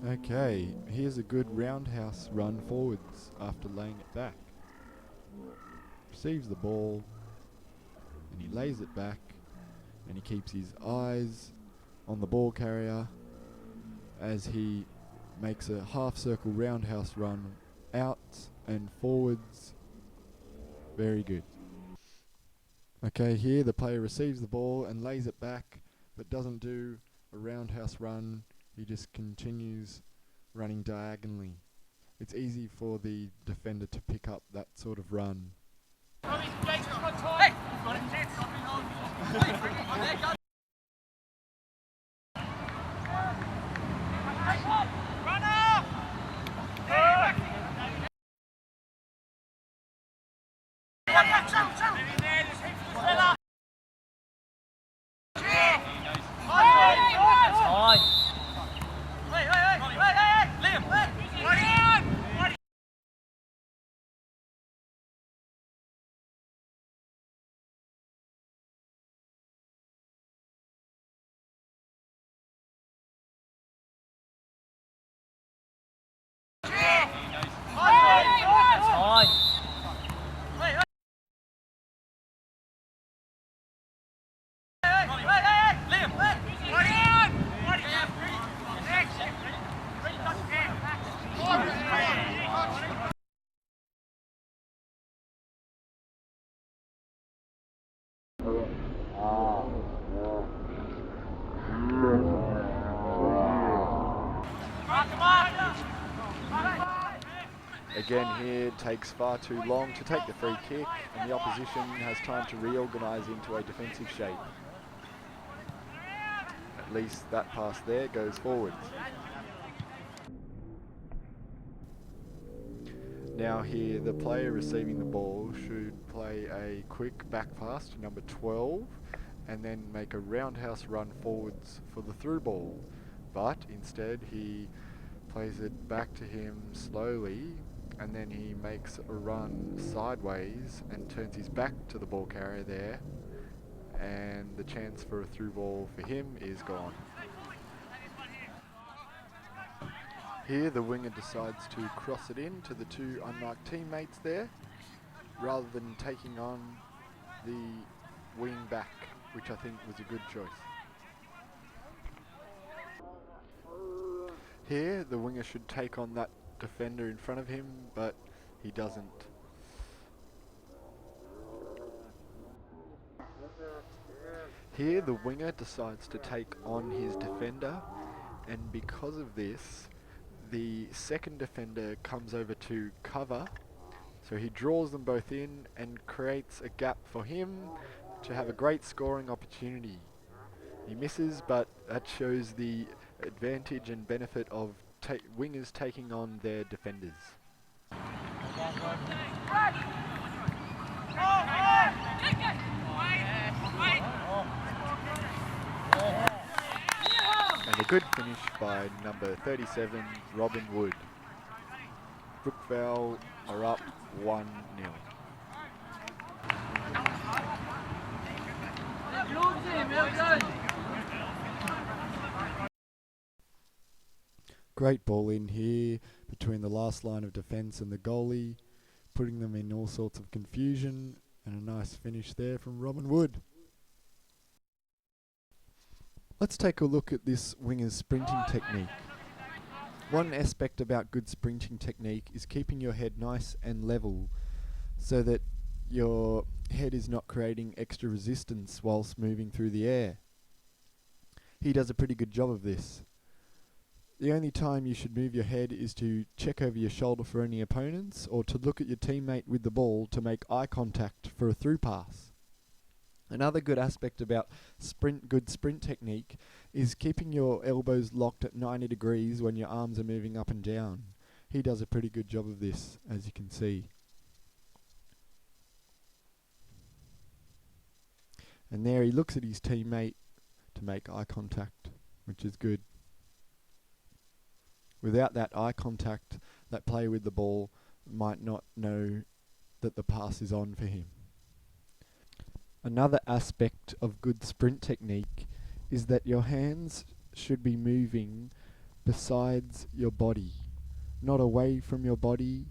Okay, here's a good roundhouse run forwards after laying it back. Receives the ball, and he lays it back, and he keeps his eyes on the ball carrier as he makes a half circle roundhouse run out and forwards. Very good. Okay, here the player receives the ball and lays it back, but doesn't do a roundhouse run. He just continues running diagonally. It's easy for the defender to pick up that sort of run. Again here, it takes far too long to take the free kick, and the opposition has time to reorganise into a defensive shape. At least that pass there goes forwards. Now here, the player receiving the ball should play a quick back pass to number 12 and then make a roundhouse run forwards for the through ball. But instead he plays it back to him slowly, and then he makes a run sideways and turns his back to the ball carrier there, and the chance for a through ball for him is gone. Here the winger decides to cross it in to the two unmarked teammates there, rather than taking on the wing back, which I think was a good choice. Here the winger should take on that defender in front of him, but he doesn't. Here the winger decides to take on his defender, and because of this, the second defender comes over to cover, so he draws them both in and creates a gap for him to have a great scoring opportunity. He misses, but that shows the advantage and benefit of wingers taking on their defenders. And a good finish by number 37, Robin Wood. Brookvale are up 1-0. Great ball in here between the last line of defence and the goalie, putting them in all sorts of confusion, and a nice finish there from Robin Wood. Let's take a look at this winger's sprinting technique. One aspect about good sprinting technique is keeping your head nice and level so that your head is not creating extra resistance whilst moving through the air. He does a pretty good job of this. The only time you should move your head is to check over your shoulder for any opponents, or to look at your teammate with the ball to make eye contact for a through pass. Another good aspect about good sprint technique is keeping your elbows locked at 90 degrees when your arms are moving up and down. He does a pretty good job of this, as you can see. And there he looks at his teammate to make eye contact, which is good. Without that eye contact, that player with the ball might not know that the pass is on for him. Another aspect of good sprint technique is that your hands should be moving besides your body, not away from your body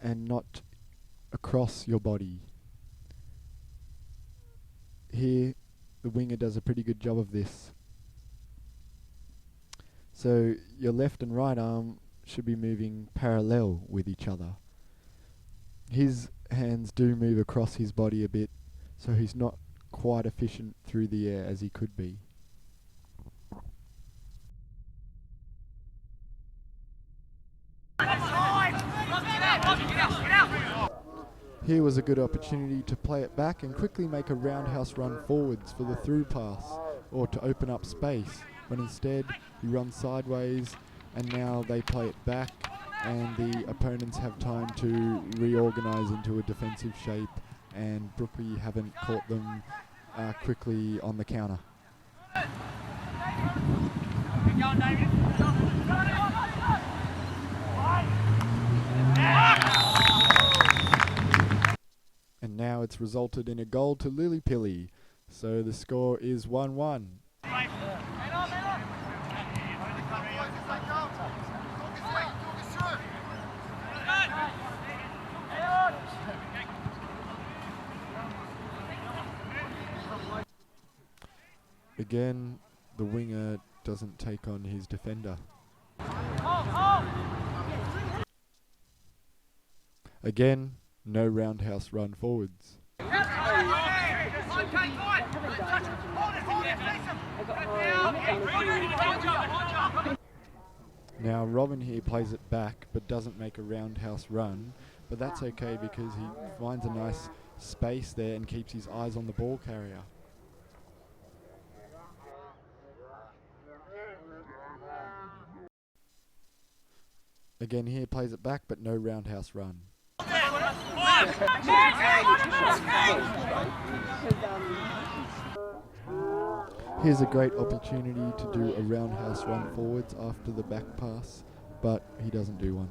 and not across your body. Here, the winger does a pretty good job of this. So your left and right arm should be moving parallel with each other. His hands do move across his body a bit, so he's not quite efficient through the air as he could be. Here was a good opportunity to play it back and quickly make a roundhouse run forwards for the through pass, or to open up space, but instead he runs sideways and now they play it back and the opponents have time to reorganise into a defensive shape, and Brookvale haven't caught them quickly on the counter. And now it's resulted in a goal to Lillipilly, so the score is 1-1. Again, the winger doesn't take on his defender. Again, no roundhouse run forwards. Now Robin here plays it back but doesn't make a roundhouse run, but that's okay because he finds a nice space there and keeps his eyes on the ball carrier. Again here plays it back but no roundhouse run. Here's a great opportunity to do a roundhouse run forwards after the back pass, but he doesn't do one.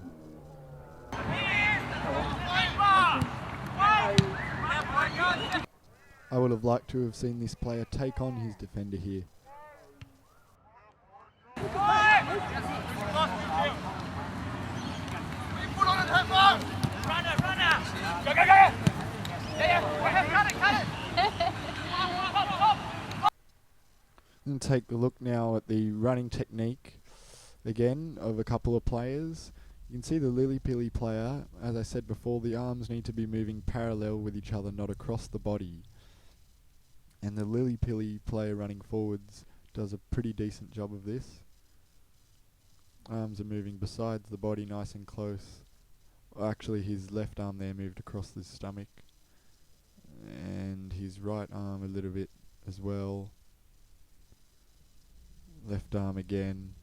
I would have liked to have seen this player take on his defender here. And take a look now at the running technique again of a couple of players. You can see the Lillipilly player, as I said before, the arms need to be moving parallel with each other, not across the body. And the Lillipilly player running forwards does a pretty decent job of this. Arms are moving besides the body nice and close. Actually, his left arm there moved across the stomach, and his right arm a little bit as well. Left arm again.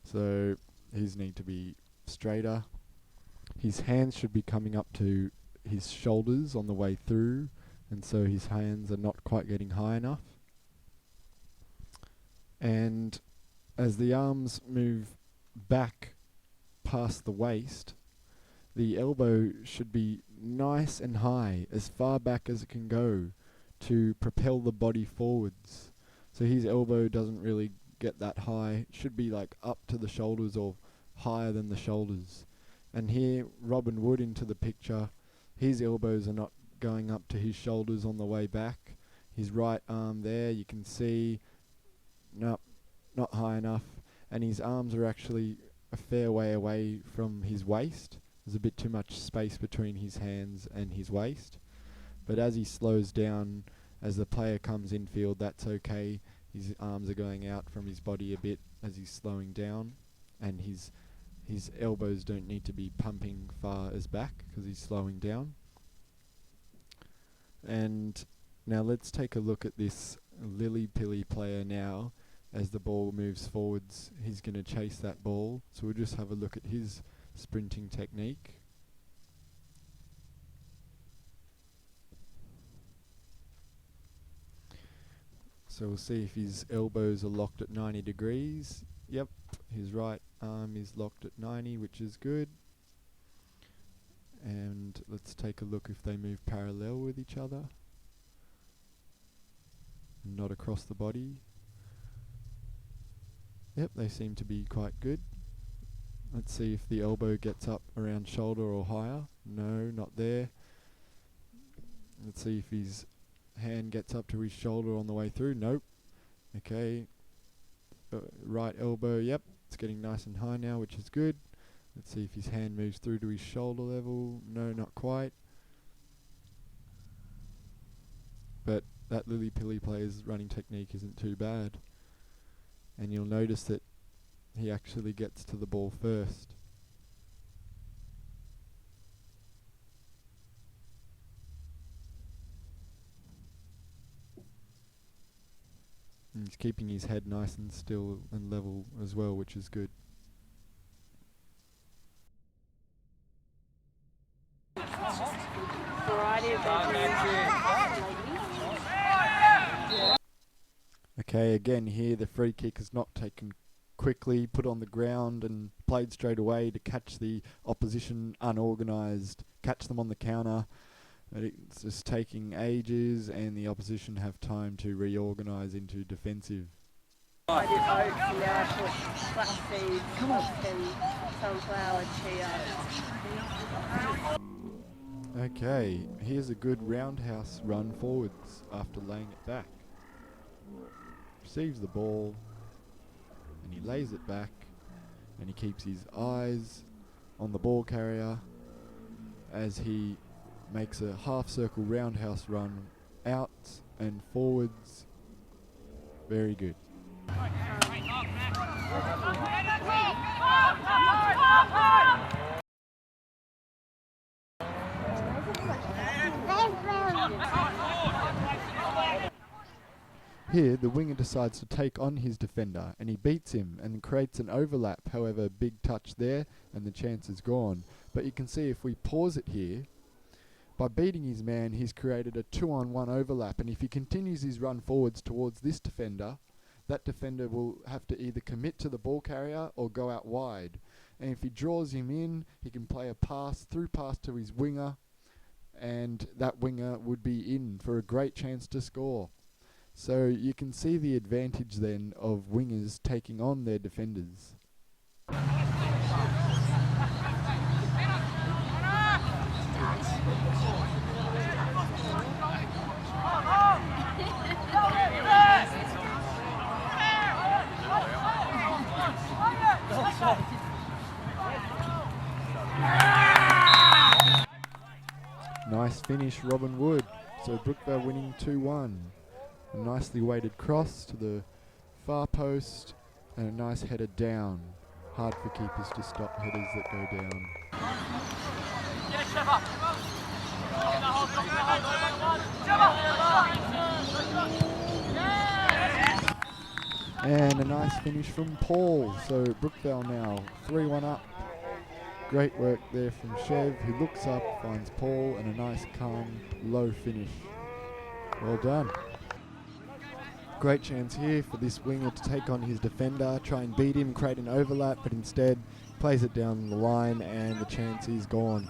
So his need to be straighter. His hands should be coming up to his shoulders on the way through, and so his hands are not quite getting high enough. And as the arms move back past the waist, the elbow should be nice and high, as far back as it can go, to propel the body forwards. So his elbow doesn't really get that high. It should be like up to the shoulders or higher than the shoulders. And here Robin Wood into the picture. His elbows are not going up to his shoulders on the way back. His right arm there, you can see, not high enough. And his arms are actually a fair way away from his waist. There's a bit too much space between his hands and his waist. But as he slows down, as the player comes infield, that's okay. His arms are going out from his body a bit as he's slowing down, and his elbows don't need to be pumping far as back because he's slowing down. And now let's take a look at this Lillipilly player now. As the ball moves forwards, he's going to chase that ball. So we'll just have a look at his sprinting technique. So we'll see if his elbows are locked at 90 degrees. Yep, his right arm is locked at 90, which is good. And let's take a look if they move parallel with each other, not across the body. Yep, they seem to be quite good. Let's see if the elbow gets up around shoulder or higher. No, not there. Let's see if his hand gets up to his shoulder on the way through. Nope. Okay. Right elbow, yep. It's getting nice and high now, which is good. Let's see if his hand moves through to his shoulder level. No, not quite. But that lily-pilly player's running technique isn't too bad. And you'll notice that he actually gets to the ball first. And he's keeping his head nice and still and level as well, which is good. Okay, again here the free kick is not taken quickly, put on the ground and played straight away to catch the opposition unorganised, catch them on the counter. But it's just taking ages and the opposition have time to reorganise into defensive. I did oats and now I put flaxseed, pumpkin, sunflower, chia. Okay, here's a good roundhouse run forwards after laying it back. Receives the ball and he lays it back and he keeps his eyes on the ball carrier as he makes a half circle roundhouse run out and forwards. Very good. Here, the winger decides to take on his defender and he beats him and creates an overlap. However, big touch there and the chance is gone. But you can see if we pause it here, by beating his man, he's created a 2-on-1 overlap, and if he continues his run forwards towards this defender, that defender will have to either commit to the ball carrier or go out wide. And if he draws him in, he can play a through pass to his winger, and that winger would be in for a great chance to score. So you can see the advantage then of wingers taking on their defenders. Nice finish, Robin Wood. So Brookvale winning 2-1. A nicely weighted cross to the far post and a nice header down. Hard for keepers to stop headers that go down. And a nice finish from Paul. So Brookvale now 3-1 up. Great work there from Chev, who looks up, finds Paul, and a nice calm, low finish. Well done. Great chance here for this winger to take on his defender, try and beat him, create an overlap, but instead plays it down the line and the chance is gone.